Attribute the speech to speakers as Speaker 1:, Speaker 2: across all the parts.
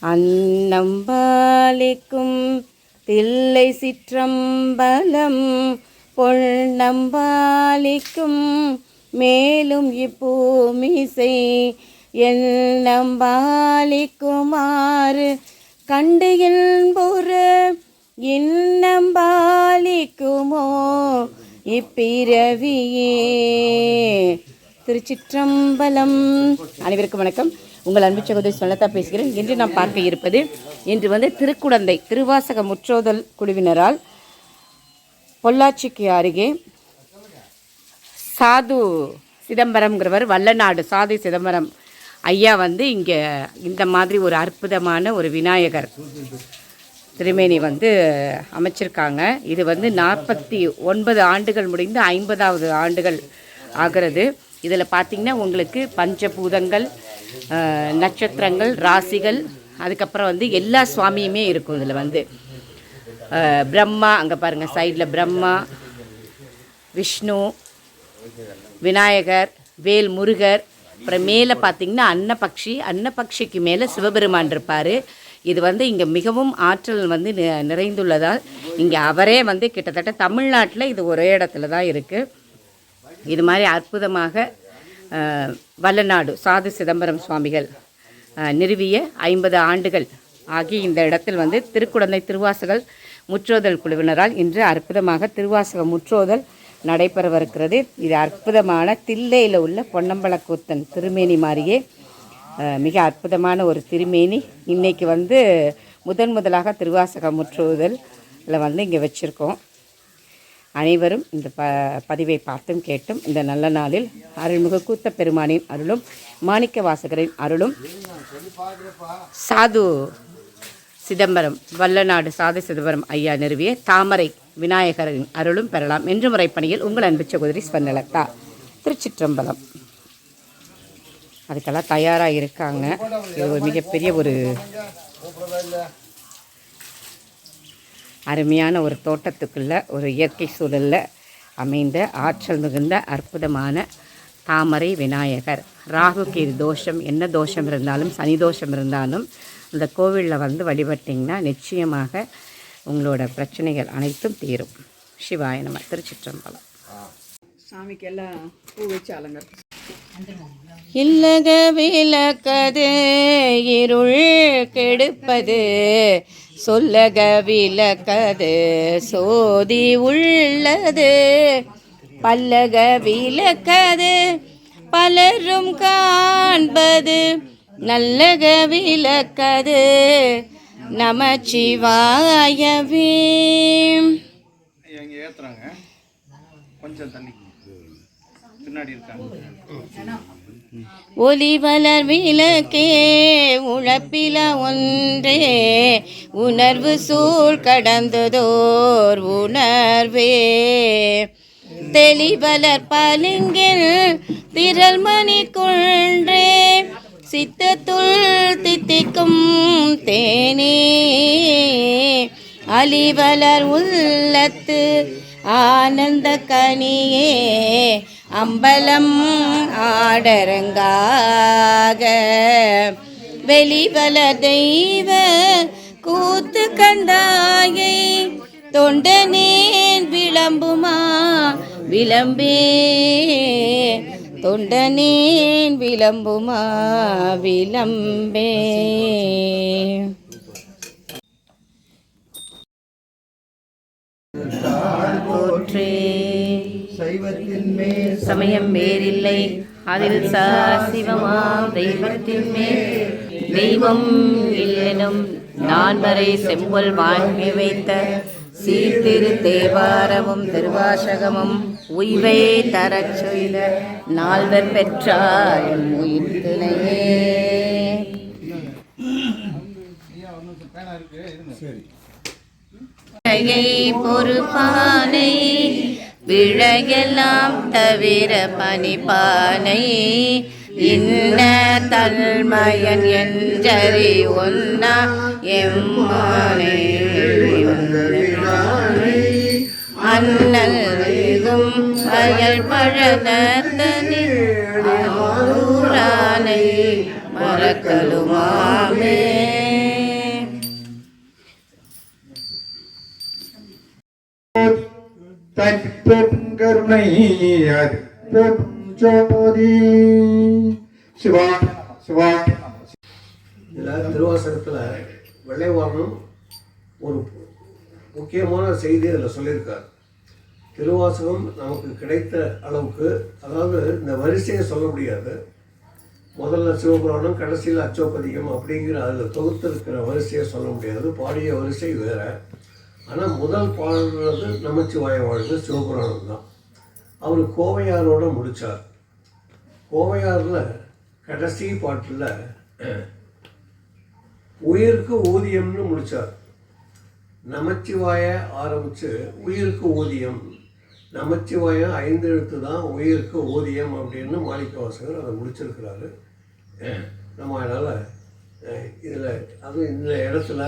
Speaker 1: அன்னம்பாலிக்கும் தில்லை சிற்றம்பலம் பொன்னம்பாலிக்கும் மேலும் இப்பூமிசை எண்ணம்பாலிக்குமாறு கண்டு என்புற இன்னம்பாலிக்குமோ இப்பிறவியே. திருச்சிற்றம்பலம். அனைவருக்கும் வணக்கம். உங்கள் அன்பு சகோதரி சொல்லத்தா பேசுகிறேன். இன்று நாம் பார்க்க இருப்பது, இன்று திருக்குடந்தை திருவாசக முற்றோதல் குழுவினரால் பொள்ளாச்சிக்கு அருகே சாது சிதம்பரம்ங்கிறவர், வல்லநாடு சாது சிதம்பரம் ஐயா இங்கே இந்த மாதிரி ஒரு அற்புதமான ஒரு விநாயகர் திருமேனி அமைச்சிருக்காங்க. இது 49 ஆண்டுகள் முடிந்து 50வது ஆண்டுகள் ஆகிறது. இதில் பார்த்திங்கன்னா உங்களுக்கு பஞ்சபூதங்கள், நட்சத்திரங்கள், ராசிகள், அதுக்கப்புறம் எல்லா சுவாமியுமே இருக்கும். இதில் பிரம்மா, அங்கே பாருங்கள் சைடில் பிரம்மா, விஷ்ணு, விநாயகர், வேல் முருகர், அப்புறம் மேலே பார்த்திங்கன்னா அன்னபக்ஷிக்கு மேலே சிவபெருமான் இருப்பார். இது இங்கே மிகவும் ஆற்றல் நிறைந்துள்ளதால் இங்கே அவரே கிட்டத்தட்ட தமிழ்நாட்டில் இது ஒரே இடத்துல தான் இருக்குது. இது மாதிரி அற்புதமாக வல்லநாடு சாது சிதம்பரம் சுவாமிகள் நிறுவிய 50 ஆண்டுகள் ஆகி இந்த இடத்தில் திருக்குடந்தை திருவாசகல் முற்றோதல் குழுவினரால் இன்று அற்புதமாக திருவாசக முற்றோதல் நடைபெறவிருக்கிறது. இது அற்புதமான தில்லையில் உள்ள பொன்னம்பலக்கூத்தன் திருமேனி மாதிரியே மிக அற்புதமான ஒரு திருமேனி. இன்றைக்கி முதலாக திருவாசக முற்றோதலில் இங்கே வச்சுருக்கோம். அனைவரும் இந்த பதிவை பார்த்தும் கேட்டும் இந்த நல்ல நாளில் அருள்மிகு கூத்த பெருமானின் அருளும் மாணிக்க வாசகரின் அருளும் சாது சிதம்பரம் வல்லநாடு சாது சிதம்பரம் ஐயா நிறுவிய தாமரை விநாயகரின் அருளும் பெறலாம் என்று முறைப்பணியில் உங்கள் அன்பு சகோதரி ஸ்வர்ணலதா. திருச்சிற்றம்பலம். அதுக்கெல்லாம் தயாராக இருக்காங்க. இது ஒரு மிகப்பெரிய ஒரு அருமையான ஒரு தோட்டத்துக்குள்ள ஒரு இயற்கை சூழலில் அமைந்த ஆற்றல் மிகுந்த அற்புதமான தாமரை விநாயகர். ராகு கேது தோஷம், என்ன தோஷம் இருந்தாலும், சனி தோஷம் இருந்தாலும் இந்த கோவிலில் வழிபட்டிங்கன்னா நிச்சயமாக உங்களோட பிரச்சனைகள் அனைத்தும் தீரும். சிவாய நம. திருச்சிற்றம்பலம்.
Speaker 2: சாமிக்கெல்லாம் பூ வச்சு அலங்கரிச்சு
Speaker 1: இல்லக விளக்கது இருள் கெடுப்பது, சொல்லக விளக்கது சோதி உள்ளது, பல்லக விளக்கது பலரும் காண்பது, நல்லக விளக்கது நமச்சிவாயவே. ஒளிவளர் விளக்கே உழப்பில ஒன்றே, உணர்வு சூழ் கடந்ததோர் உணர்வே, தெளிவளர் பளிங்கில் திரள் மணி கொன்றே, சித்தத்துள் தித்திக்கும் தேனே, அலிவளர் உள்ளத்து ஆனந்த கனியே, அம்பலம் ஆடரங்காக, வெளிவள தெய்வ கூத்து கண்டாயை, தொண்டனேன் விளம்புமா விளம்பே, தொண்டனேன் விளம்புமா விளம்பே. போற்றே
Speaker 3: சைவத்தின் மேல்
Speaker 1: சமயம் வேறில்லை, அதில் சிவமாம் தெய்வத்தின் மேல் தெய்வம் இல்லெனும் நான்மறை செம்பொல் வாங்கி வைத்த சீர்திரு தேவாரமும் திருவாசகமும் உய்வை தரச் செய்த நால்வர் பெற்றார் உயிர்த்தினையே. பொறுப்பானை விழையெல்லாம் தவிர பனிப்பானை, இன்ன தல்மயன் என்றறி ஒன்னா எம்மானே, அண்ணல் வெகும் வயல் பழதனில் மறக்கலுமாமே.
Speaker 3: தற்பெரும் கருணை அது பெரும் ஜோதி. சிவா சிவா.
Speaker 4: இதில் திருவாசகத்தில் வெள்ளைவாகனம் ஒரு முக்கியமான செய்தி அதில் சொல்லியிருக்கார். திருவாசகம் நமக்கு கிடைத்த அளவுக்கு, அதாவது இந்த வரிசையை சொல்ல முடியாது. முதல்ல சிவபுராணம், கடைசியில் அச்சோப்பதிகம் அப்படிங்கிற அதில் தொகுத்திருக்கிற வரிசையை சொல்ல முடியாது. பாடிய வரிசை வேறு. ஆனால் முதல் பாடுறது நமச்சிவாய வாழ்ந்து சிவபுராணம் தான். அவர் கோவையாரோடு முடித்தார். கோவையாரில் கடைசி பாட்டில் உயிருக்கு ஊதியம்னு முடித்தார். நமச்சிவாய ஆரம்பித்து உயிருக்கு ஊதியம், நமச்சிவாயம் 5 எழுத்து தான் உயிருக்கு ஊதியம் அப்படின்னு மாணிக்கவாசகர் அதை முடிச்சிருக்கிறாரு. நம்ம அதனால் இதில் அதுவும் இந்த இடத்துல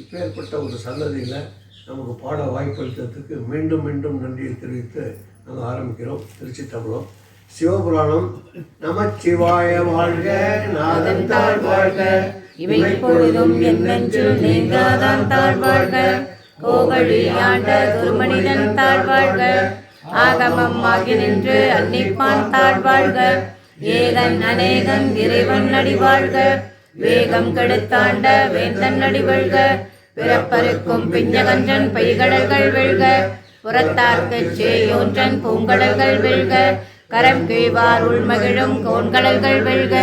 Speaker 4: இப்பேற்பட்ட ஒரு சன்னதியில் நமக்கு பாட வாய்ப்பளித்ததுக்கு மீண்டும் மீண்டும் நன்றியை தெரிவித்து நாங்கள் ஆரம்பிக்கிறோம். திருச்சி தமிழம். சிவபுராணம். நமச்சிவாய வாழ்க, நாதன் தாழ் வாழ்க,
Speaker 1: இவை இப்பொழுதும் என் நெஞ்சில் நீங்காதான் தாழ்வாழ்க, கோகழி ஆண்ட குருமனிதன் தாழ்வாழ்க, ஆகமம் ஆகி நின்று அன்னிப்பான் தாழ்வாழ்க, ஏகன் அநேகன் இறைவன் அடிவாழ்க, வேகம் கெடுத்தாண்ட வேந்தன் அடிவழ்க, பிறப்பருக்கும் பிஞ்சகன்றன் பைகடல்கள் வெல்க, புறத்தார்க்குச் சேயோன்றன் பூங்கடல்கள் வெல்க, கரம் கீழ்வார் உள்மகிழும் கோன்கடல்கள் வெல்க,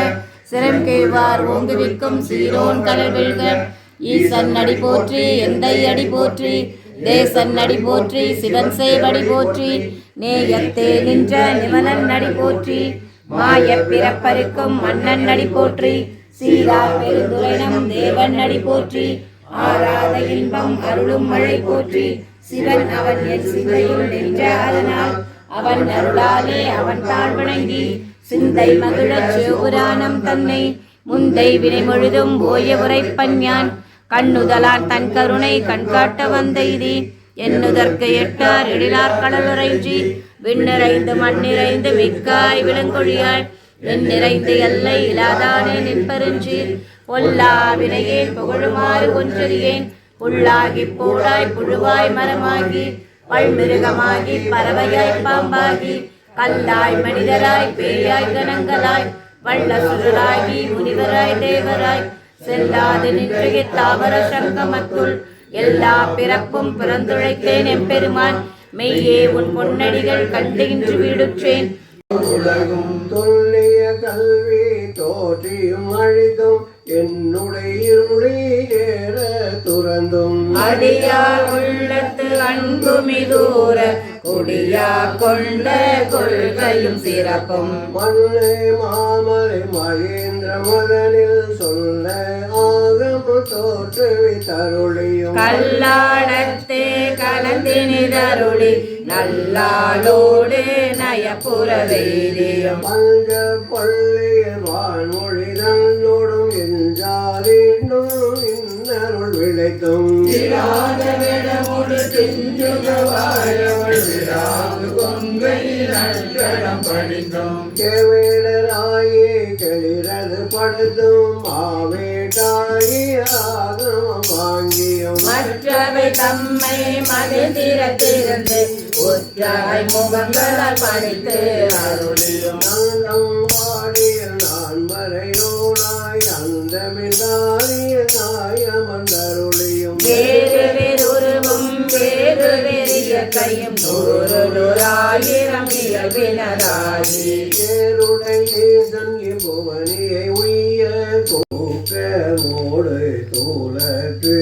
Speaker 1: சிரம் கீழ்வார் ஓங்குவிக்கும் சீரோன் கடல் வெல்க, ஈசன் அடி போற்றி எந்தை அடி போற்றி, தேசன் அடி போற்றி சிவன் சேவடி போற்றி, நேயத்தே நின்ற நிமலன் அடி போற்றி, மாய பிறப்பருக்கும் மன்னன் அடி போற்றி, சீரா பெருந்துரைனம் தேவன் அடி போற்றி, ஆராத இன்பம் அருளும் மழை போற்றி, சிவன் அவன் என் சிந்தையுள் நின்ற அதனால், அவன் அருளாலே அவன் தாழ் வணங்கி, சிந்தை மகிழச் சிவபுராணம் தன்னை முந்தை வினை முழுதும் ஓய உரைப்பன் யான், கண்ணுதலான் தன் கருணை கண்காட்ட வந்தெய்தி, எண்ணுதற்கு எட்டார் எழிலார் கடலுறைஞ்சி, விண்ணிறைந்து மண்ணிறைந்து மிக்காய் விளங்கொழியாய், வெண்ணிறைந்து எல்லை இலாதானே நின்பெருஞ்சீர், பொல்லா வினையேன் புகழுமாறு ஒன்றறியேன், புல்லாகி பூடாய் புழுவாய் மரமாகி, பல்மிருகமாகி பறவையாய் பாம்பாகி, கல்லாய் மனிதராய் பேயாய் கணங்களாய், வல்ல சுழலாகி முனிவராய் தேவராய், செல்லாது நின்று தாவர சங்கமத்துள் எல்லா பிறப்பும் பிறந்துழைத்தேன் எம்பெருமான், மெய்யே உன் பொன்னடிகள் கண்டு இன்று வீடுற்றேன்.
Speaker 4: உலகும் தொல்லிய கல்வி தோற்றியும் அழித்தும், என்னுடைய இருளேற துறந்தும்,
Speaker 1: அடியார் உள்ளத்து அன்புமிதூர கொடியா கொண்ட கொள்கையும் சிறப்பும்,
Speaker 4: மல்லை மாமலை மகேந்திர மதனில் சொல்ல ஆகம தோற்றுவி தருளியும்,
Speaker 1: கல்லாடத்தே கலந்தினிதருளி நல்லாளோடு நயப்புற வேதியும்,
Speaker 4: மல்க பள்ளிய வான்மொழி தன்னோடும் என்றாலும் இன்னருள் விளைத்தும், கேவேடராயே கெளிரது படுத்தும், மாவேட்டாயி ஆகமம் வாங்கியும்,
Speaker 1: மற்றவை தம்மை மதித்திரத்திருந்து ஒற்றாய் முகங்களால் படைத்து அருளியும்,
Speaker 4: நல்லம் வாடிய நான் மறையோனாய் அந்தமில்லாரிய நாயமந்தருளியும்,
Speaker 1: வேறு வேறுருவும் வேறு வெறிய கையும் நூறு நூறாயிரம் இயல்பினராகி,
Speaker 4: ஏருடை தேசன் இப்புவனியை உய்ய கோக்க மோடு தூலத்து,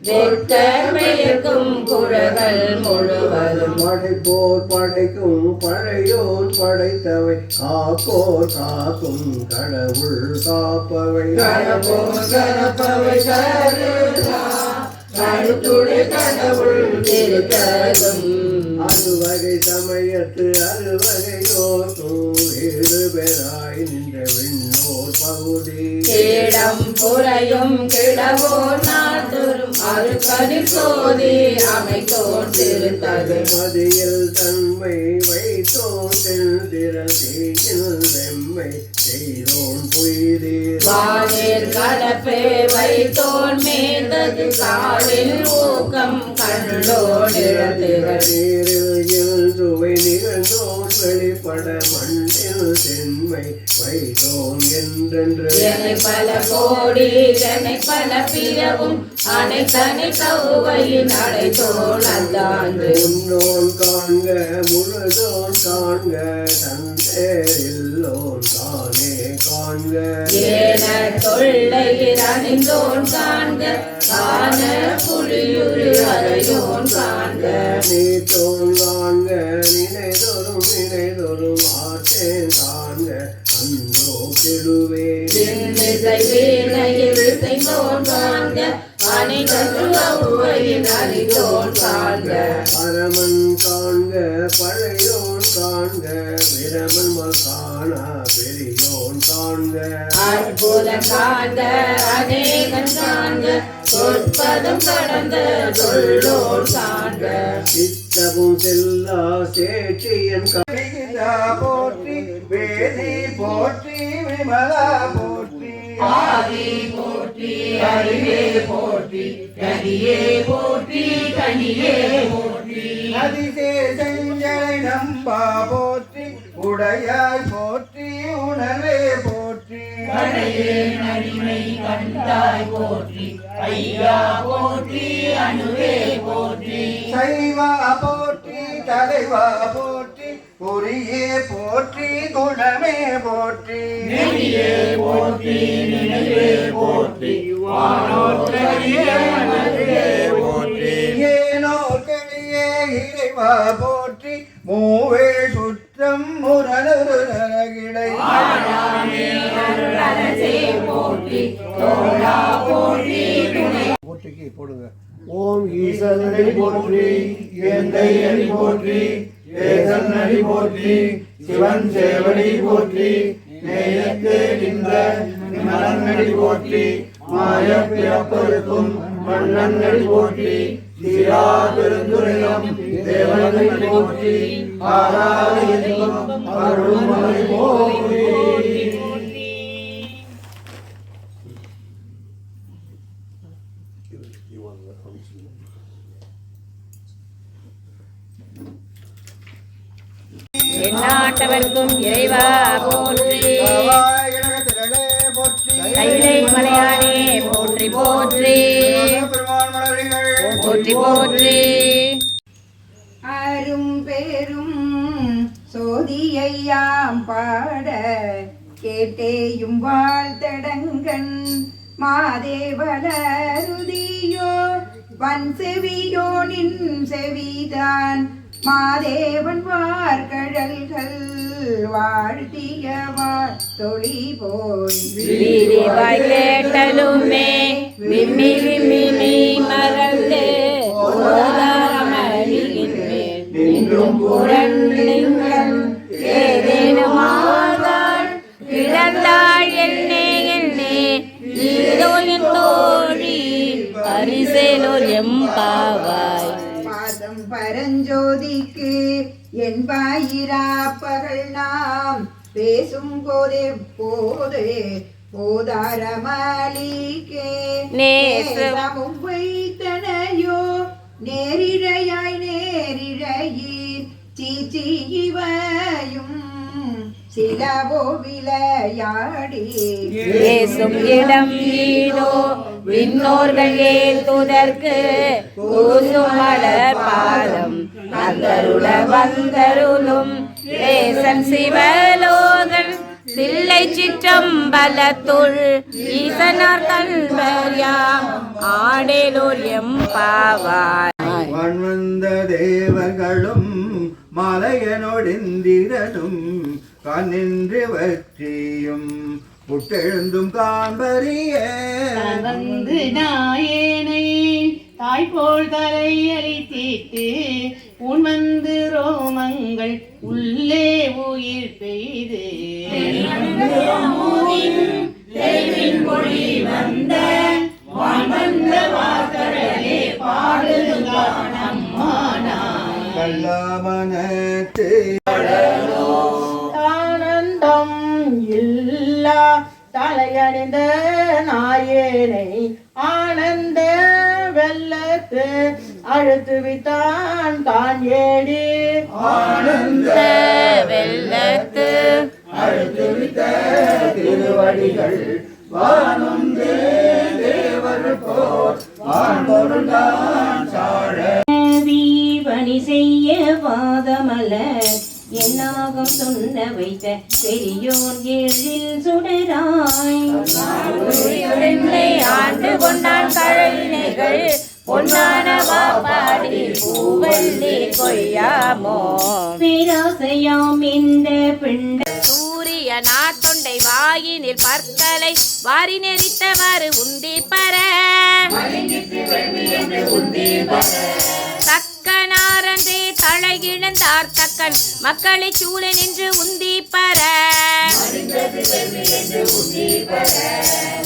Speaker 1: வெட்டமையக்கும் குழகள் முழுவதும்,
Speaker 4: படைப்போர் படைக்கும் பழையோன் படைத்தவை, காப்போர் காக்கும் கடவுள் காப்பவை,
Speaker 1: கடவுள் திருத்தகும்,
Speaker 4: அறுவகை சமயத்து அறுவகையோர்க்கும் வேறு பெறாய் நின்ற விண்ணோர் பகுதி,
Speaker 1: கேடம் புறையும் கிடவோர் நாள்தோறும் அருக்கதி சோதி அமைத்தோர் திருத்தகு,
Speaker 4: மதியில் தன்மை வைத்தோன் திரள் வெம்மை செய்தோன் பொய்தீர்
Speaker 1: வானில் கலப்பு வைத்தோன் மேந்தது காலில் ஊக்கம் கண்டோன் இழந்துகள்
Speaker 4: நீரில் சுவை நிகழ்ந்தோன் வெளிப்பட மண்ணில் சென்மை வைத்தோன் என்றென்று
Speaker 1: பல கோடி ஜனை பல பிறவும் அனைத்தனை தவுவையின் அடைத்தோன் அல்லாந்து
Speaker 4: முன்னோன் காண்க முழுதோன் காண்க தந்தேரில்லோன் தானே காண்க
Speaker 1: ஏன தொல்லையில் அணிந்தோன் காண்க காண புலியுரு அறையோன் காண்க
Speaker 4: நீத்தோன் காண்க நினைதொரும் ஆற்றேன் காண்க அந்தோ கெடுவே
Speaker 1: இசை வீணையில் இசைந்தோன் காண்க அணிதொருவையின் அறிந்தோன் காண்க
Speaker 4: பரமன் காண்க பழையோன் காண்க பிரமன் காணா பெரியோன் காண்க
Speaker 1: அற்புதம் காண்க அநேகன் காண்க சொற்பதம் கடந்த சொல்லோன் காண்க
Speaker 4: சித்தமும் செல்லா சேற்றியன்
Speaker 3: போற்றி வேதி போற்றி விமலா போற்றி
Speaker 1: ஆதி போற்றி அறிவே போற்றி கனியே போற்றி கனியே போற்றி
Speaker 3: அதிசேஷஞ்சலை நம்பா போற்றி உடையாய் போற்றி உணர்வே போற்றி
Speaker 1: கடையே நடிமை கண்டாய் போற்றி ஐயா போற்றி அணுவே போற்றி
Speaker 3: சைவா போற்றி தலைவா போற்றி பொறியே போற்றி குணமே போற்றி
Speaker 1: நெறியே போற்றி நினைவே போற்றி வானோற்றறியே மதுவே போற்றி
Speaker 3: ஏனோர்களியே இறைவா போற்றி மூவே சுற்றம் முரணருகிடை
Speaker 1: ஆடாமே அருளரசே போற்றி தோழா போற்றி துணை
Speaker 4: போற்றிக்கு போடுங்க ஓம் ஈசனடி போற்றி எந்தை அடி போற்றி ஏசன் அடி போற்றி சிவன் சேவடி போற்றி நேயத்து நின்ற மலன் அடி போற்றி மாய பிறப்பருக்கும் மன்னன் அடி போற்றி சீரா பெருந்துரையம் தேவன் அடி போற்றி ஆறாத எங்கும் அருளும் அடி போற்றி
Speaker 1: எந்நாட்டவர்க்கும் இறைவா போற்றி கைலை மலையானே போற்றி போற்றி போற்றி போற்றி
Speaker 5: அரும் பெரும் சோதியையாம் பாட கேட்டேயும் வாழ்த்தடங்கன் மாதேவலருதியோ வன் செவியோ நின் செவிதான் மாதேவன் வார்கழல்கள் வாழ்த்திய தொழி போய்
Speaker 1: வீதிவாய் கேட்டலுமே விம்மி விம்மி நீ மறந்து ஓதாரமழிகின்றேன் நின்றும் புரண்டிங்கள் ஏதேனும் ஆதாள் கிடந்தாள் என்னே என்னே இதோ என் தோழி பரிசேலோர் எம்பாவாய்
Speaker 5: பாதம் பரஞ்சோதிக்கு என்பாயிராப்பகள் நாம் பேசும் போதே போதாரமாலிக்கே நேசமும் வைத்தனையோ நேரிழையாய் நேரிழையீர் சீச்சி இவையும் சிலவோ விளையாடி
Speaker 1: பேசும் இடம் ஈடோ விண்ணோர்கள் ஏத்துதற்கு கூசும் மலர் பாதம் நந்தருள வந்தருளும் தேசன் சிவலோகன் தில்லை சிற்றம்பலத்துள் ஈசனார் கல்வர் யாம் ஆடேலோர் எம்பாவாய்
Speaker 3: வந்த தேவர்களும் மலையனொடிந்திரனும் கண்ணின்று வற்றியும் புட்டெழுந்தும் காண்பறிய
Speaker 6: வந்து நாயேனை தாய்போல் தலையளித்திட்டு உன் வந்து ரோமங்கள் உள்ளே உயிர் பெய்து
Speaker 3: கல்லாமனத்து
Speaker 6: ஆனந்தம் இல்லை இல்லா தலையணிந்த நாயேனை ஆனந்த வெள்ளத்து அழுத்துவித்தான் தான் ஏடி
Speaker 3: ஆனந்த
Speaker 1: வெள்ளத்து
Speaker 3: அழுத்துவித்த திருவடிகள் வானொன்று தேவர் போர் வான்பொருள்தான் சாழ
Speaker 5: தீபணி செய்ய வாதமல என்னாகும் சொன்ன வைத்த பெரியோர் எழில் சுடராய்
Speaker 1: ஆண்டு கொண்டான் கழனிகள் பொன்னான வாப்பாடி பூவள்ளி கொய்யாமோ
Speaker 5: பேராசையாம் இந்த பிண்ட
Speaker 1: சூரிய நாத்தொண்டை வாயினில் பற்களை வாரி நெறித்தவாறு உந்தி பர தக்கனாரன்றே தலையிழந்தார் தக்கன் மக்களை சூழ நின்று உந்தி பர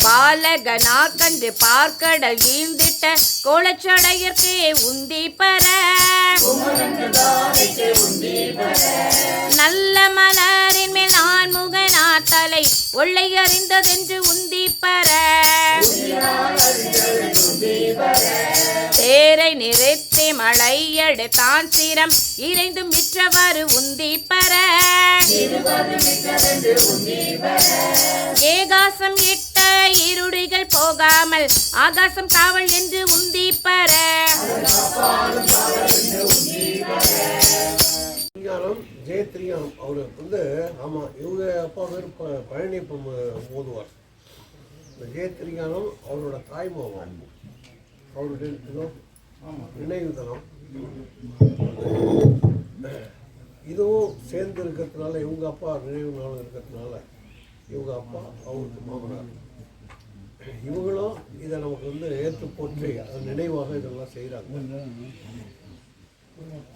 Speaker 1: பாலகனாக்கன்று பார்க்கடல் வீழ்ந்திட்ட கோலச்சடையர்க்கே உந்தி பர நல்ல மலரின் மேல் நான் முகநாத்தலை ஒள்ளை அறிந்ததென்று உந்தி பர தேரை நிறுத்தி மழையடு தான் சிரம் இறைந்தும் விற்றவாறு உந்தி பர ஏகாசம் இட்ட இருடிகள் போகாமல் ஆகாசம் காவல் என்று உந்தி பர
Speaker 4: ஜெயத்ரியானம் அவரு ஆமாம் இவங்க அப்பா பேர் பழனி ஓதுவார். இந்த ஜெயத்ரியானம் அவரோட தாய்மாவன், அவருடைய நினைவு தினம். இதுவும் சேர்ந்து இருக்கிறதுனால இவங்க அப்பா நினைவு நாள் இருக்கிறதுனால இவங்க அப்பா அவருக்கு மாமனார். இவங்களும் இதை நமக்கு ஏற்று போற்றி அதன் நினைவாக இதெல்லாம் செய்கிறாங்க.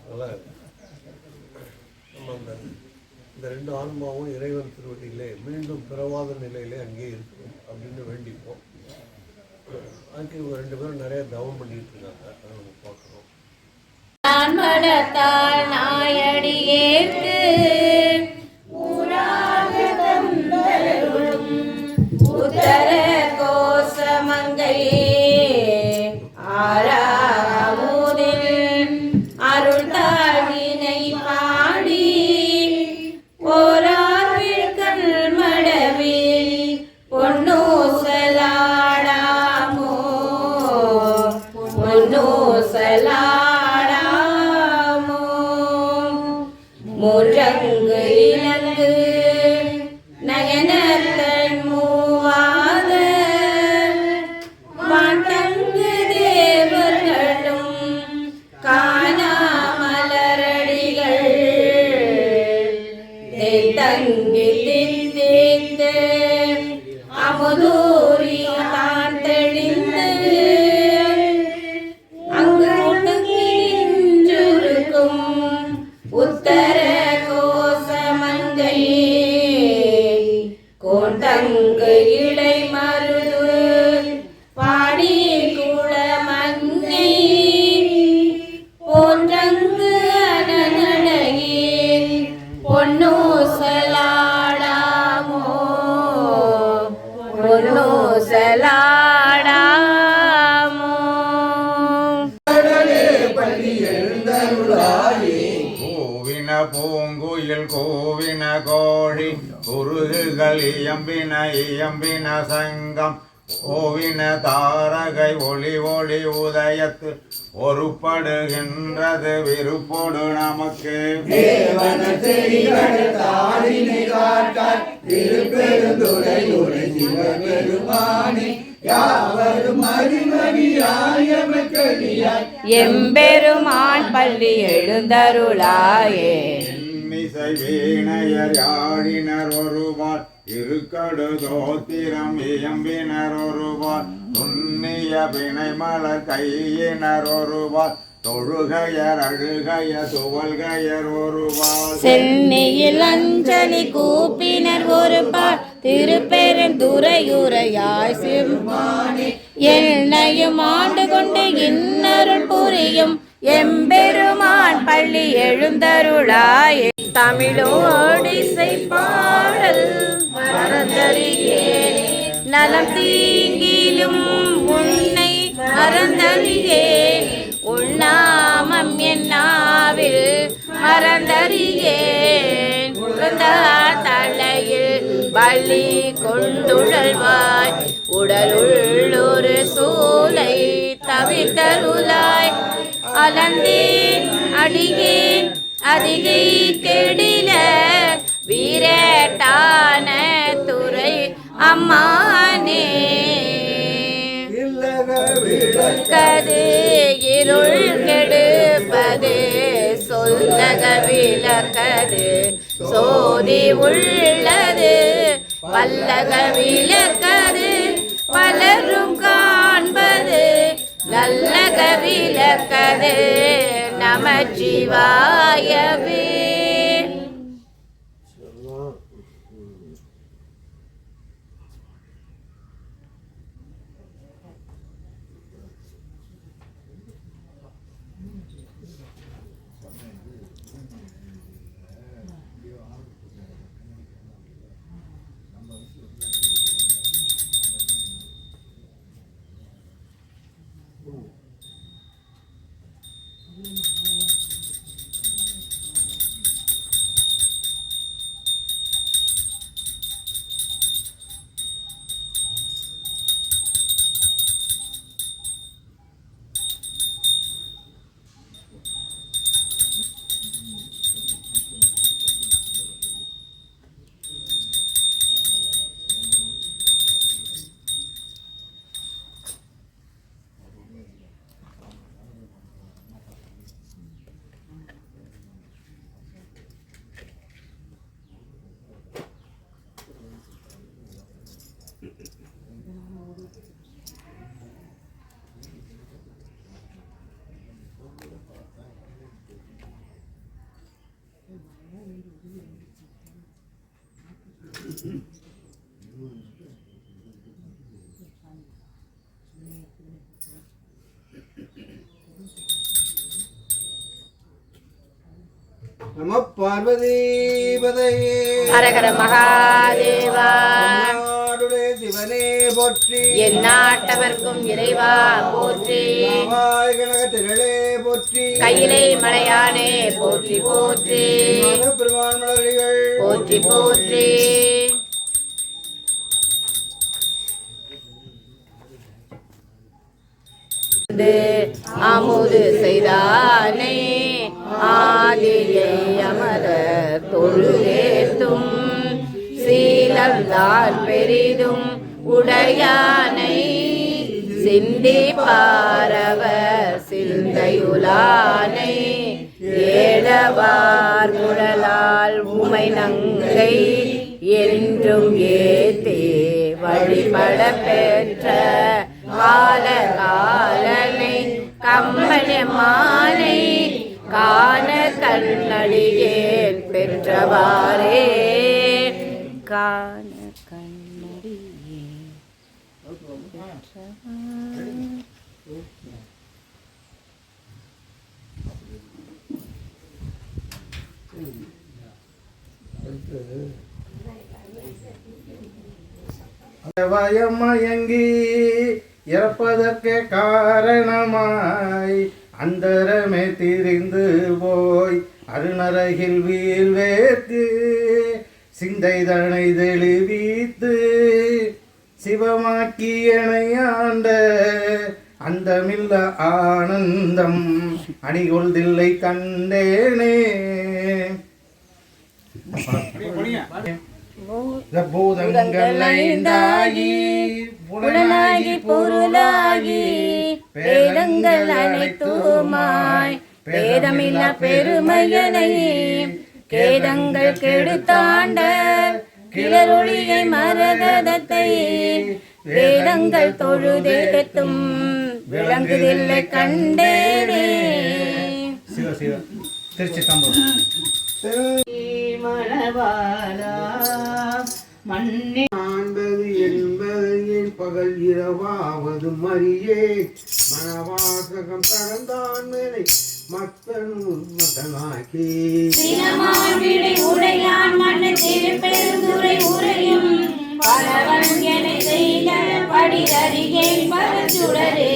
Speaker 4: அதனால் நம்ம இந்த ரெண்டு ஆன்மாவும் இறைவன் திருவடியிலே மீண்டும் பிறவாத நிலையிலே அங்கேயே இருக்கணும் அப்படின்னு வேண்டிப்போம். அதுக்கு இவங்க ரெண்டு பேரும் நிறைய தவம் பண்ணிட்டு இருக்காங்க. அதை நம்ம பார்க்குறோம்.
Speaker 1: நான் மனத்தால் நாயடியேற்கு உத்தர கோசமங்கையே ஆறாமுதில் அருள் தாழினை பாடி போராவிழ்கள் மடவில் பொன்னூசலாடாமோ பொன்னூசலாடாமோ மூன்றங்கு இலங்கு நயனத்தன் மூவாத வாண்டங்கு தேவர்களும் காணாமலரடிகள் தங்கி திந்து அமுதூரி தான் தெளிந்து அங்கு ஒடுங்கின்றிருக்கும் உத்தர கோசமங்கையே கோண்டங்கு இளை மருது பாடி குளமங்கை போன்றங்கு அனநடையே பொன்னூசலாடாமோ பொன்னூசலாடாமோ
Speaker 7: கூவின பூங்குயில் கூவின கோழி குருகுகள் இயம்பின சங்கம் ஓவின தாரகை ஒளி ஒளி உதயத்து ஒருப்படுகின்றது விருப்போடு நமக்கு
Speaker 1: எம்பெருமான் பள்ளி எழுந்தருளாயே
Speaker 7: இன்னிசை வீணையர் யாழினர் ஒருவார் இருக்கடு தோத்திரம் இயம்பினர் ஒருவார் துண்ணிய பிணைமலர் கையினர் ஒருவார் தொழுகையர் அழுகைய துவல்கையர் ஒருவார்
Speaker 1: சென்னையில் அஞ்சலி கூப்பினர் ஒருபார் திருப்பெருந்துறையுரையாய் சிம்மானே என்னையும் ஆண்டு கொண்டு இன்னருள் புரியும் எம்பெருமான் பள்ளி எழுந்தருளாயே தமிழோடிசை பாடல் மறந்தறியேன் நலம் தீங்கிலும் உன்னை மறந்தறியேன் உள்நாமம் என்னாவில் மறந்தறியேன் தலையில் வள்ளி கொண்டுழல்வாய் உடலுள்ளொரு சூலை தவிர்த்தருளாய் அலந்தேன் அடியேன் அதிகை கெடில வீரட்டான துறை அம்மானே விளக்கது இருள் கெடுப்பது சொல்லக விளக்கது சோதி உள்ளது பல்லக விளக்கது பலரும் காண்பது நல்லக விளக்கது நமச்சிவாயவே.
Speaker 3: நம பார்வதீபதையே
Speaker 1: ஹரஹர மகாதேவா.
Speaker 3: நாடுடைய சிவனே போற்றி,
Speaker 1: என் நாட்டவர்க்கும் இறைவா போற்றி,
Speaker 3: திரளே போற்றி,
Speaker 1: கையிலை மலையானே போற்றி போற்றி,
Speaker 3: பெருமான் மலர்கள்
Speaker 1: போற்றி போற்றி. அமுது செய்தானே ஆதியை அமரர் தொழுதேத்தும் சீலம்தான் பெரிதும் உடையானை சிந்தி பாரவர் சிந்தையுலானை ஏழவார் குழலால் உமை நங்கை என்றும் ஏத்தே வழிபட பெற்ற கால காலனை கம்பனமானை காண கண்ணடியேன் பெற்றவாறே காண கண்ணடியேன்
Speaker 3: மயங்கி இறப்பதற்கு காரணமாய் அந்தரமே திரிந்து போய் அருணரகில் வீழ்வேத்து சிந்தைதனை தெளிவித்து சிவமாக்கியனை ஆண்ட அந்தமில்ல ஆனந்தம் அணிகொள்தில்லை கண்டேனே. பூதங்கள் ஐந்தாகி
Speaker 1: புலனாகி பொருளாகி வேதங்கள் அனைத்துமாய் வேதமில்ல பெருமையனை கேதங்கள் கெடுத்தாண்ட கிளரொளியை மரகதத்தை வேதங்கள் தொழுதேத்தும் விளங்குதில்லை கண்டேனே.
Speaker 3: சிவ சிவ திருச்சி சம்பவம்
Speaker 6: மணவாளா மண்ணே
Speaker 3: காண்பது என்பது என் பகல் இரவாவது மரியே மனவாசகம் கடந்தான் மேலை மத்தனும் மத்தனாக்கி
Speaker 5: சினமான் விடை உடையான் மன்ன திருப்பெருந்துரை உரையும் பலவன் என செய்த படிதறியேன் பரச்சுடரே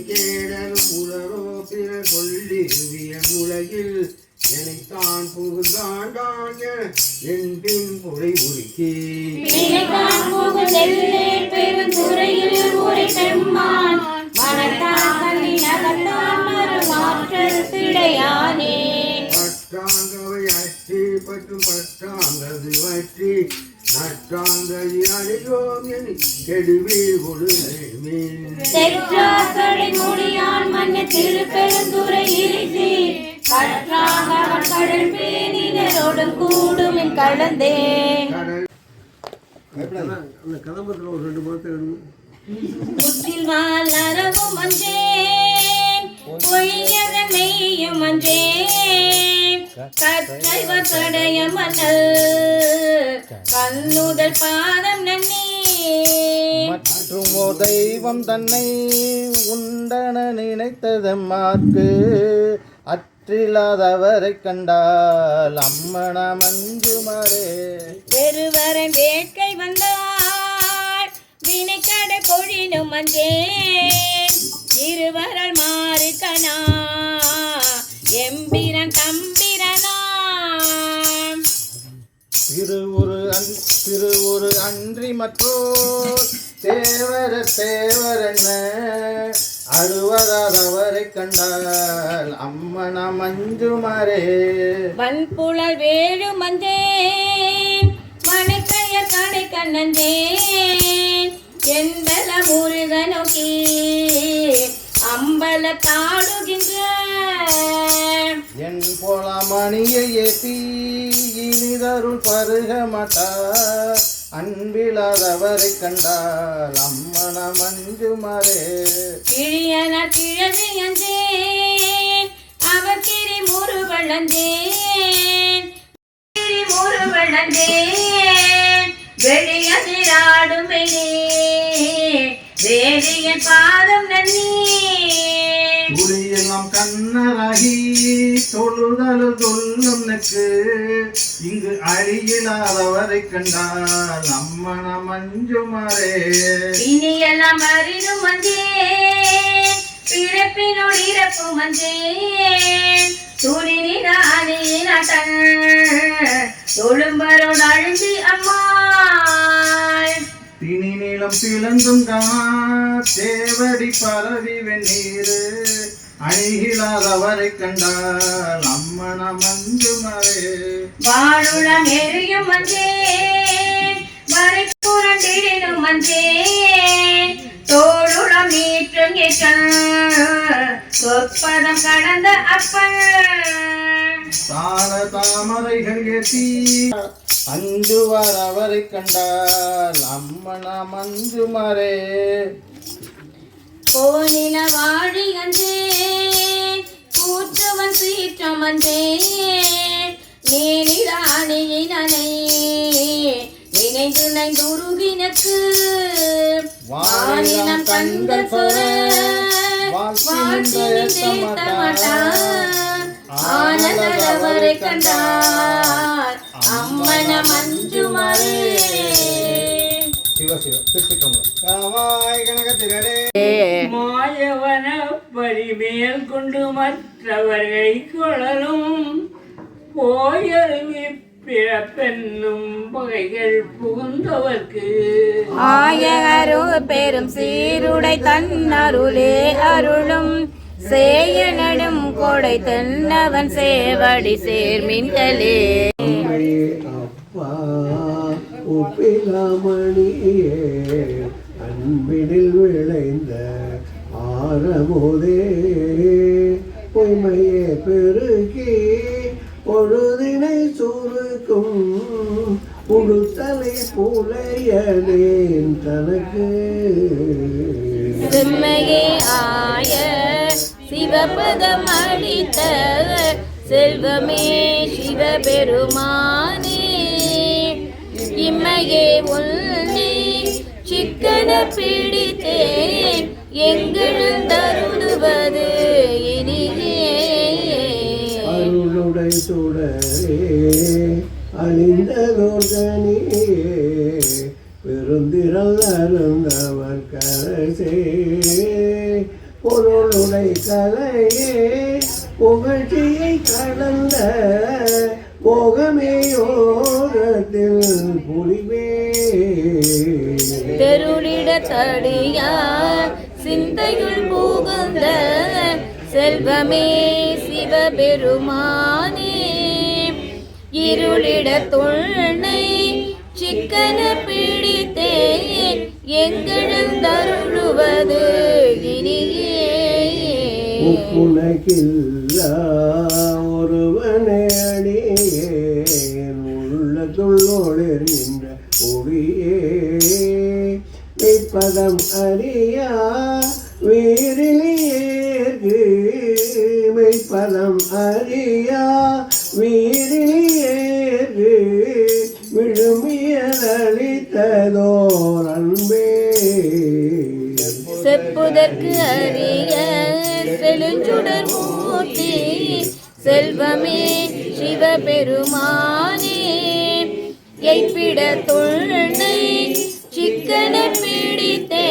Speaker 3: கேடலும் உலரோ பிற கொள்ளிய உலகில் எனைத்தான் புகுந்தான் என் பின் புரை உருக்கி
Speaker 5: பிணைதான் புகுந்தெல்லே பெருந்துறையில் உரை பெம்மான் மனத்தான் கல்வி நகர்த்தான் மறுமாற்றல் திடையானே
Speaker 3: பற்றாங்கவை அற்றி பற்றும் பற்றாங்கது வற்றி நற்றாங்கதி அழியோம் என கெடுவே ஒழுமே
Speaker 5: தெற்றாசடை முடியான் மன்ன திருப்பெருந்துரை இறைசி கற்றாக அவன் கடல் பேணினரோடும் கூடுமின் கடந்தே
Speaker 4: அந்த கதம்பத்தில் ஒரு 2 மாதம் எழுதும்.
Speaker 5: முற்றில் வாழ் அறவும் மஞ்சேன் பொய்யத மெய்யும் மஞ்சேன் கற்றைவர் சடைய மன்னல் கண்ணுதல் பாதம் நன்னே
Speaker 3: மற்றும் ஓர் தெய்வம் தன்னை உண்டன நினைத்ததம்மாற்கு அற்றில்லாதவரை கண்டால் அம்மன மஞ்சுமாரே
Speaker 5: பெருவரன் வேட்கை வந்தார் வினைக்கட கொழினும் மஞ்சேன் இருவரால் மாறு கனா எம்பிரன் தம்பிரனாம்
Speaker 3: திருவுரு அன்றி மற்றோர் தேவரென்ன அறுவதாதவரை கண்டால் அம்மன மஞ்சுமாரே
Speaker 5: வன்புழல் வேழு மஞ்சேன் மனைக்கையர் கடை கண்ணஞ்சேன் என்பல முருக நோக்கி அம்பல தாடுகின்ற
Speaker 3: என் போல மணியை ஏற்றி இனிதருள் பருக மாட்டார் அன்பிலாதவரை கண்டால் அம்மன மஞ்சுமாரே
Speaker 5: கிழியன கிழவி அஞ்சேன் அவர் கிரி முருவழஞ்சேன் கிரி முருவழஞ்சேன் வெளியதிராடும் வேதியன் பாதம் நன்னி
Speaker 3: துளியெல்லாம் கண்ணராகி தொழுதலு சொல்லும் நக்கு இங்கு அழியிலாதவரை கண்டால் அம்மன மஞ்சுமாரே
Speaker 5: இனியெல்லாம் அறினும் மஞ்சேன் பிறப்பினோடு இறப்பு மஞ்சேன் துணினின அணியினட்டன் தொழும்பரோடு அழிஞ்சி அம்மாள்
Speaker 3: திணி நீளம் பிளந்தும் தேவடி பரவி வெந்நீர் அணிகிலாதவரை கண்டால் அம்மன மஞ்சுமாரே
Speaker 5: வாழுளம் எரியும் மஞ்சேன் வரை புரண்டிடும் மஞ்சேன் தோளுளம் நீற்றும் சொற்பதம் கடந்த அப்பன்
Speaker 3: தான தாமரைகள் ஏற்றி அஞ்சுவார் அவரை கண்டால் அம்மன மஞ்சுமாரே
Speaker 5: கோனில வாழி அஞ்சேன் கூற்றுவன் சீற்றம் அஞ்சேன் நீலிராணியினனை நினைந்து நைந்துருகினக்கு வானிலம் கண்கள் சொர ஆனந்தவரை கண்டார் அம்மன மஞ்சுமாரே
Speaker 3: சிவ சிவ திருச்சிற்றம்பலம். காவாய் கனகத்திரளே
Speaker 6: மாயவன பரிமேல் கொண்டு மற்றவர்களை கொளரும் போயருவி பிறப்பென்னும் பகைகள் புகுந்தவர்க்கு
Speaker 5: ஆயரோ பெரும் சீருடை தன்னருளே அருளும் சேயனடும் கொடை தென்னவன் சேவடி சேர்மின்களே
Speaker 4: அப்பா உப்பிலாமணியே அன்பினில் விளைந்த ஆரமுதே பொய்மையே பெருகி பொழுதினை சுருக்கும் உடுத்தலை புலையனேன் தனக்கு
Speaker 5: செம்மையே ஆய சிவபதம் அளித்த செல்வமே சிவபெருமானே இம்மையே உன்னை சிக்கன பிடித்தேன் எங்களும் தருடுவது இனியே
Speaker 4: அணிந்ததோர்கனியே பெருந்திரல் அருந்தவர் கரசே பொருளுடை கலையே புகழ்ச்சியை கடந்த போகமேயோகத்தில் புலிவே
Speaker 5: தெருளிட தடியார் சிந்தையுள் புகுந்த செல்வமே சிவபெருமானே இருளிட துணை சிக்கன பிடித்தே எங்கெழுந்தருளுவது இனியே
Speaker 4: உனக்கில்லா ஒருவனே அடியேன் உள்ளத்துள்ளோடெறிந்த ஒளியே மெய்ப்பதம் அறியா வீரிலேயேற்கு மெய்ப்பதம் அறியா வீரிலேயேற்கு விழுமியதளித்ததோர் அன்பே
Speaker 5: செப்புதற்கு அறிய செழுஞ்சுடர் மூர்த்தி செல்வமே சிவபெருமானே எய்ப்பிட துணை சிக்கன பிடித்தே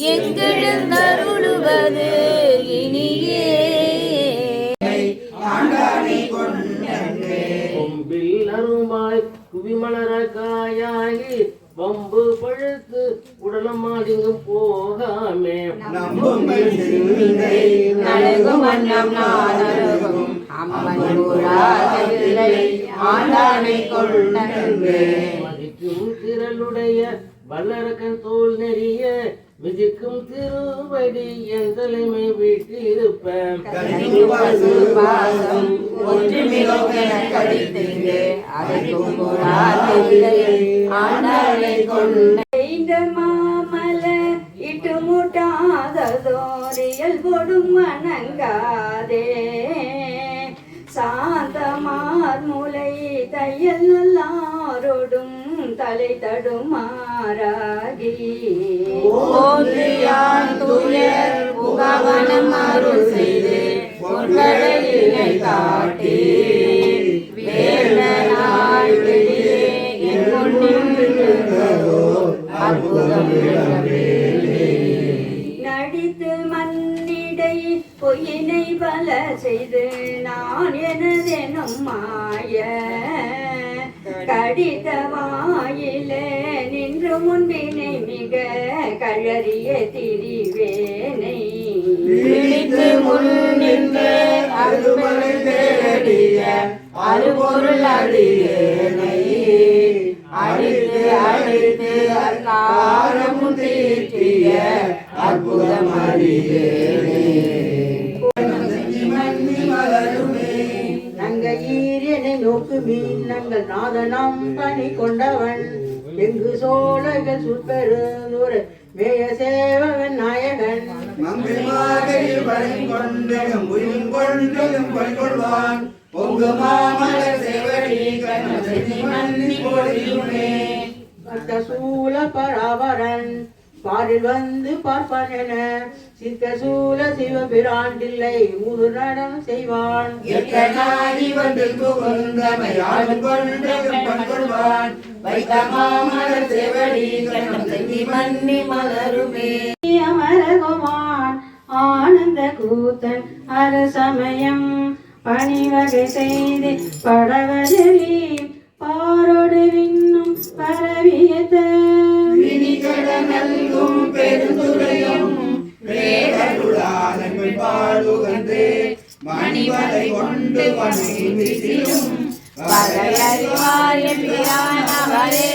Speaker 5: எங்கெழுந்தருளுவது இனியே
Speaker 6: கொம்பில் அருமாய் குவிமலர காயாகி வம்பு பழுத்து உடலம் மாடிங்கும் போகாமே
Speaker 1: நலகும் வண்ணம் நானருகும் அம்மன் கூறாதில்லை ஆண்டானை கொண்டே
Speaker 6: மதிக்கும் திரளுடைய வல்லரக்கன் தோல் நெறிய மிதிக்கும் திருவடி என் தலைமை வீட்டில் இருப்பேன்
Speaker 5: மாமல இட்டு முட்டாததோரியல் பொடும் வணங்காதே சாந்தமார் முலை தையல் நல்லாரோடும் தலை தடுமாறாகி
Speaker 1: புகவனம் அருள் செய்து பொற்கடலினை காட்டி வேண்ட நாள் வெளியே என் அற்புதம்
Speaker 5: நடித்து மன்னிடை பொய்யினை பல செய்து நான் எனதெனும் மாய கடித வாயிலே நின்று முன்பினை மிக கழறிய திரிவேனை
Speaker 1: விழித்து முன் நின்று அருள்பொருள் தேடிய அருள்பொருள் அடியேனை அழித்து அழித்து அக்காரமும் தீட்டிய அற்புதம் அறியேனே
Speaker 6: நங்கையீரியனை நோக்கு மீன் நங்கள் நாதனம் பணி கொண்டவன் எங்கு சோழர்கள் சுற்பெருந்துர மேய சேவகன் நாயகன்
Speaker 3: மங்கைமாகையில் பணிகொண்டு முயங்கொண்டதும் பணிகொள்வான் பொங்கு மாமலர் சேவடி கண்ணம் செஞ்சு மன்னி பொழியுமே
Speaker 6: பக்த சூல பராவரன் பாரில் வந்து பார்ப்பான் என சித்த சூல சிவபிராண்டில்லை முது நடனம் செய்வான்
Speaker 3: எத்தனாகி வந்து புகுந்தமையாளும் கொண்டதும் பணிகொள்வான் வைத்த மாமலர் சேவடி கண்ணம் செஞ்சு மன்னி மலருமே
Speaker 5: அமரகுமான் ஆனந்த கூத்தன் அரசமயம் பணிவகை செய்து படவதறி பாரோடு விண்ணும் பரவியத
Speaker 3: நல்கும் பெருந்துரையும் வேடருளாதன் பாடுகந்து மணிவரை கொண்டு வணங்கி விசிலும்
Speaker 1: வரையறிவார் எம்பிரானவரே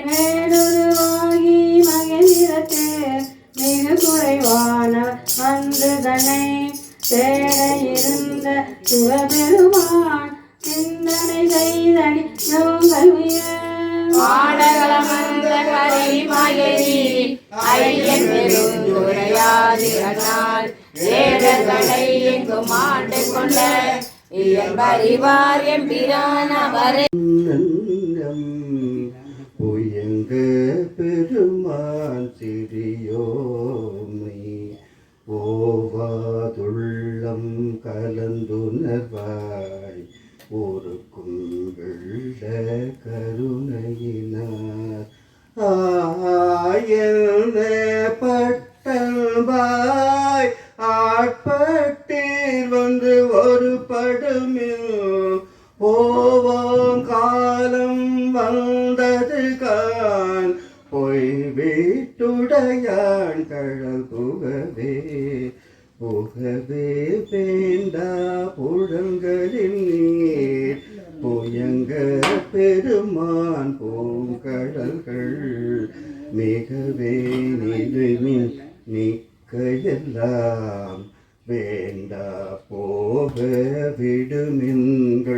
Speaker 5: நேடுருவாகி மகிழ்ந்திரத்து மிக குறைவான வந்து தன்னை தேட இருந்த சிவபெருமான் சிந்தனை செய்தடி நோங்கள்
Speaker 1: ஆடகளமந்த கரிமயரி ஐயன் பெருந்துரையாதி அண்ணால் வேடர்களை எங்கும் ஆண்டு கொண்ட இயல்பறிவார் எம்பிரானவரே
Speaker 4: பொய்யங்க பெருமான் சிறியோமை ஓவாதுள்ளம் கலந்துணர்வாய் ஊருக்கும்
Speaker 3: அயர்ந்த பட்டல்பாய் ஆட்பட்டீர் வந்து ஒரு படுமில் போவோம் காலம் வந்தது கான் பொய் வீட்டுடையான் கடல் புகவே வேண்டா புழங்களில் நீர் புயங்க பெருமான் பூங்கடல்கள் மிகவே நிலைமின் நிக்கையெல்லாம் வேண்டா போக விடுமின்கள்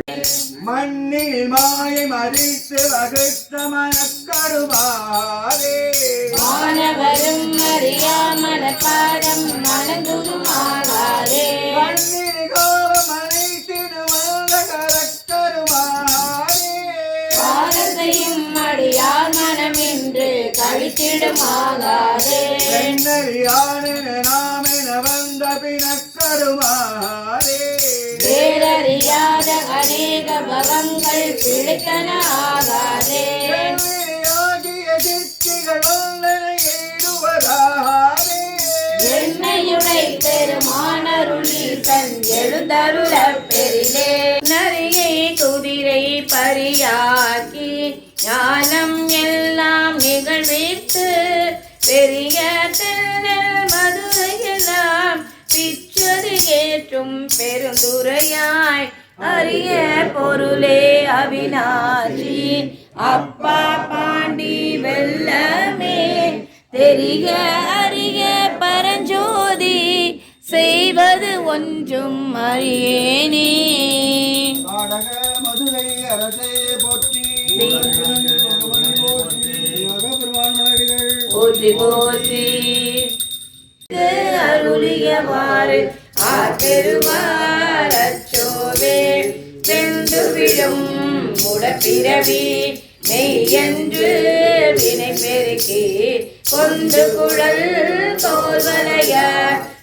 Speaker 3: மண்ணில் மாயை மறித்து வகுத்த மனக்கருவாரே
Speaker 5: மாணவரும் அறியாமன பாடம் மனதுருமாகாரே
Speaker 3: மண்ணில் கோபம் அனைத்திடுவாங்க கரக்கருவாரே
Speaker 5: பாரதையும் அடியார் மனமின்று கழித்திடுமாகாரே
Speaker 3: பெண்ணறியான நாமென வந்த பிணக்கருவாரே
Speaker 5: வேறறியாத அநேக பவங்கள் பிழைத்தன ஆகாதே
Speaker 3: ஆகிய சித்திகள் வந்தனை ஏறுவதாரே
Speaker 5: என்னையுடை பெருமானருளி தன் எழுந்தருள பெரிலே நரியை குதிரை பரியாக்கி ஞானம் எல்லாம் நிகழ்வித்து பெரிய தென்னல் மதுரையெல்லாம் பிச்சது ஏற்றும் பெருந்துரையாய் அரிய பொருளே அவிநாசி அப்பா பாண்டி வெள்ளமே தெரிய அரிய பரஞ்சோதி செய்வது ஒன்றும் அறியேனே
Speaker 3: நாடக மதுரை அரசே போற்றி பெருமான் மலடிகள்
Speaker 5: போற்றி போற்றி அருளியவாறு ஆபெருவார் அச்சோவே சென்று விடும் முடப்பிரவி மெய்யென்று வினை பெருக்கி கொண்டு குழல் தோல்வலைய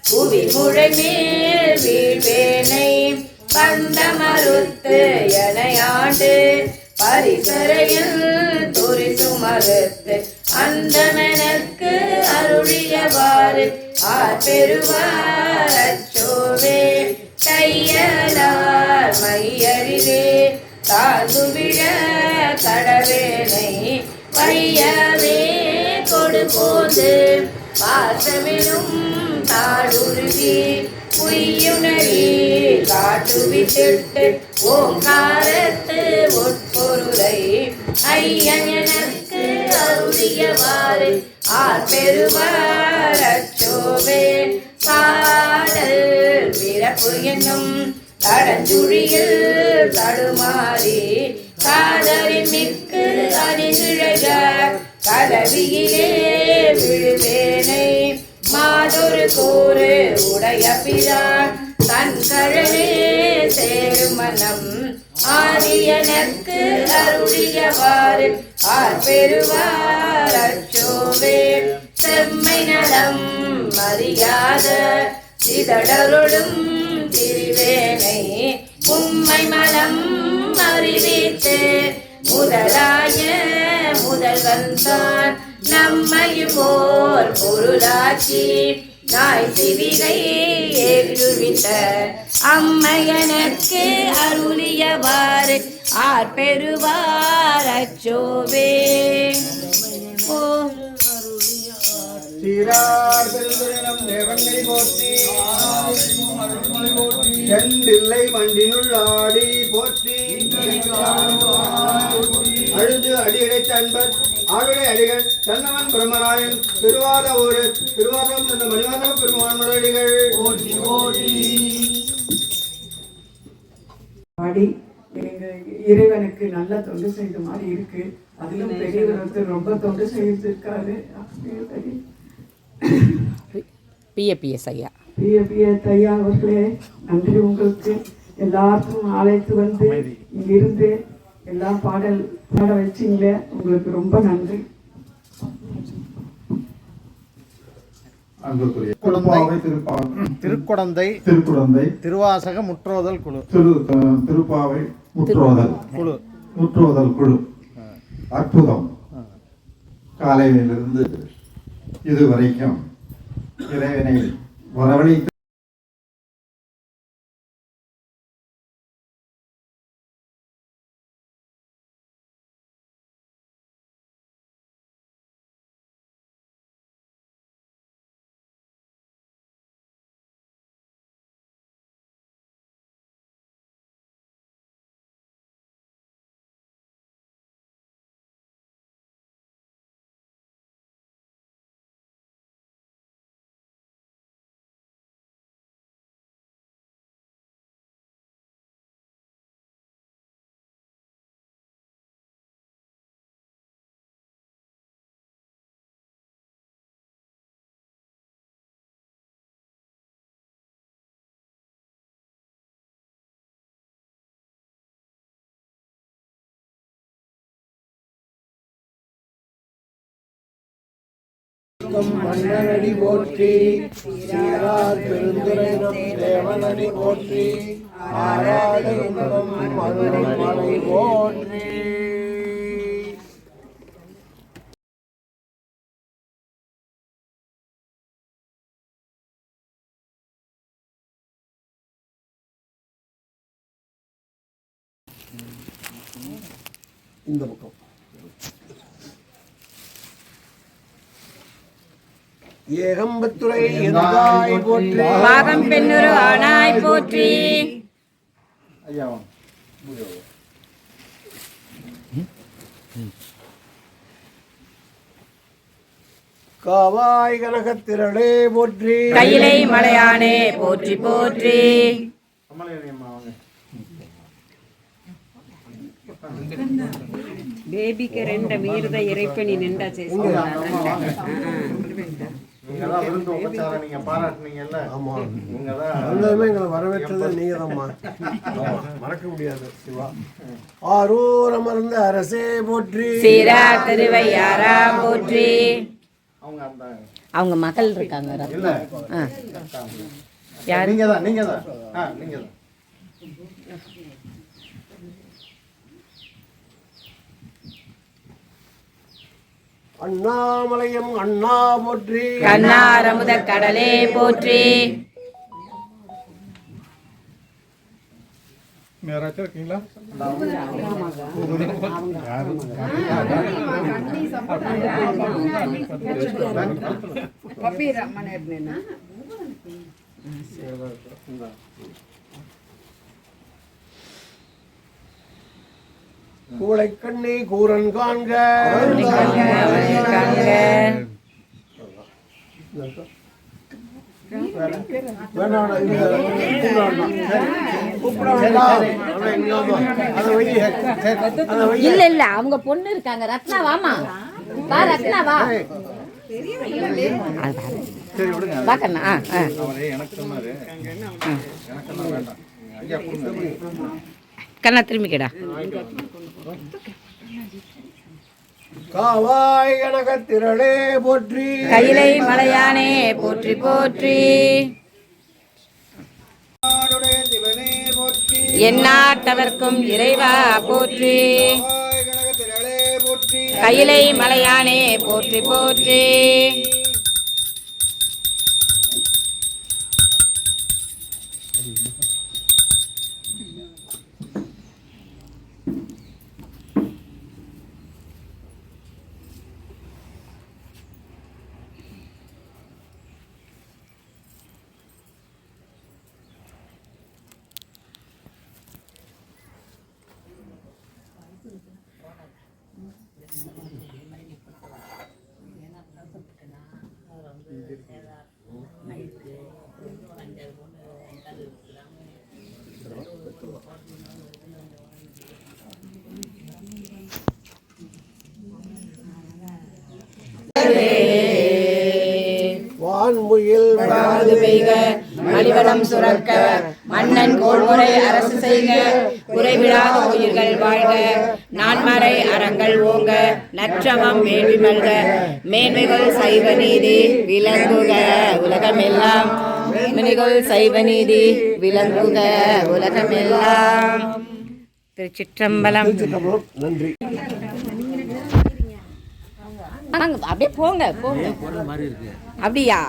Speaker 5: புவி முழைமேல் வீழ்வேனை பந்த மறுத்து எனையாண்டு பரிசரையில் துரிசு மறுத்து அந்தமெனக்கு அருளியவாறு ஆபெருவார் அச்சோவே தையலார் மையறிவே தாழ்ந்து விழ கடவேனை பையவே கொடுபோது பாசமிலும் தாடுருகி உய்யுணரி காட்டுவிட்டு ஓங்காரத்து உட்பொருளை ஐயனக்கு அருளியவாறு ஆர்பெருவார் அச்சோவே காடல் பிறப்பு என்னும் தடஞ்சுழியில் தடுமாறி காதலின் மிக்கு அணிகிழக கலவியிலே விழுவேனை மாதொரு கூறு உடைய பிரான் தன் கழலே சேரும் மனம் ஆதியனக்கு அருளியவாறு ஆர்பெருவார் அச்சோவே செம்மை நலம் அறியாத சிதடருளும் திரிவேனை உம்மை மலம் அறிவித்து முதலாய முதல்வன் தான் நம்மையும் ஓர் பொருளாக்கி நாய் சிவிகை ஏற்றுவித்த அம்மையனக்கு அருளியவாறு ஆர்பெருவார் அச்சோவே ஓ
Speaker 3: சீரார் பெருந்துரைனம் தேவங்கை போற்றி செந்தில்லை மண்டினுள் ஆடி போற்றி அழுது அடியடை தன்பர் ஆளுடைய அடிகள் தன்னவன் பிரம்மராயன் திருவாத ஊரு திருவாதம் தந்த மணிவாதக பெருமான் மலடிகள் போற்றி போற்றி
Speaker 2: பாடி இறைவனுக்கு நல்ல தொண்டு செய்த மாதிரி இருக்கு. அதிலும் பெரியவர் ஒருத்தர் ரொம்ப தொண்டு செய்திருக்காரு.
Speaker 1: பிஎஸ் ஐயா
Speaker 2: ஐயா அவர்களே நன்றி உங்களுக்கு. எல்லாருக்கும் அழைத்து வந்து இங்கிருந்து எல்லாம் பாட வச்சிங்களே, உங்களுக்கு ரொம்ப நன்றி.
Speaker 8: திருக்குடந்தை திருவாசக முற்றோதல் குழு
Speaker 7: திருப்பாவை முற்றோதல் குழு அற்புதம். காலையிலிருந்து
Speaker 8: இதுவரைக்கும் இறைவனை வரவழைத்து
Speaker 4: மன்னனடி போற்றி, சீரார் பெருந்துரை நம் தேவனடி போற்றி, ஆராடு இன்பம் அருளும் மலை போற்றி. இந்த பக்கம் ஏகம்பத்துரை எந்தாய் போற்றி,
Speaker 1: பாகம் பெண்ணுரு ஆனாய் போற்றி.
Speaker 8: ஐயா
Speaker 4: காவாய் கனகத்திரளே போற்றி,
Speaker 1: கையிலை மலையானே போற்றி போற்றி.
Speaker 9: பேபிக்கு ரெண்டு மீறுத இறைப்பணி நின்றா
Speaker 8: நீங்கதான் விருந்து உபச்சாரம் நீங்க பாராட்டுனீங்கல்ல.
Speaker 4: ஆமா
Speaker 8: நீங்கதான்
Speaker 4: எல்லாமே எங்களை வரவேற்றது நீங்க தான்மா, மறக்க முடியாது. சிவா ஆரூர் அமர்ந்த அரசே போற்றி,
Speaker 1: சீரா திருவையாரா போற்றி.
Speaker 8: அவங்க அந்த
Speaker 1: அவங்க மகள் இருக்காங்க.
Speaker 8: இல்ல
Speaker 1: யாரு?
Speaker 8: நீங்கதான் நீங்கதான் நீங்கதான்.
Speaker 4: அண்ணாமலையம் அண்ணா போற்றி,
Speaker 1: கண்ணாரமுத கடலே போற்றி.
Speaker 8: யாராச்சும் இருக்கீங்களா?
Speaker 4: கூளை கண்ணி கூரன் காண்க,
Speaker 1: இல்ல இல்ல அவங்க பொண்ணு இருக்காங்க. ரத்னா வாமா, வா ரத்னா வா.
Speaker 8: சரி விடுங்க.
Speaker 1: வா கண்ணா.
Speaker 8: அவரே எனக்கு சொன்னாரு. எனக்கு வேண்டாம். ஐயா கொடுங்க.
Speaker 1: கண்ணா திரும்பிக்கடா.
Speaker 4: காவாய் கனகத்திரளே போற்றி,
Speaker 1: கையிலை மலையானே போற்றி போற்றி.
Speaker 3: நாடுடைய சிவனே போற்றி,
Speaker 1: எந்நாட்டவர்க்கும் இறைவா போற்றி.
Speaker 3: காவாய் கனகத்திரளே போற்றி,
Speaker 1: கையிலை மலையானே போற்றி போற்றி.
Speaker 4: வான்முகில்
Speaker 1: வடாது பெய்க, மலிவளம் சுரக்க, மன்னன் கோள்முறை அரசு செய்க, குறைவிடாத உயிர்கள் வாழ்க, நான்மறை அறங்கள் ஓங்க, நற்றவம் வேள்வி மல்க, மேன்மைகள் சைவ நீதி விளங்குக உலகமெல்லாம். மேன்மைகள் சைவ நீதி விளங்குக உலகமெல்லாம். திருச்சிற்றம்பலம்.
Speaker 4: நன்றி.
Speaker 1: வாங்க அப்படியே போங்க போங்க. அப்படியா?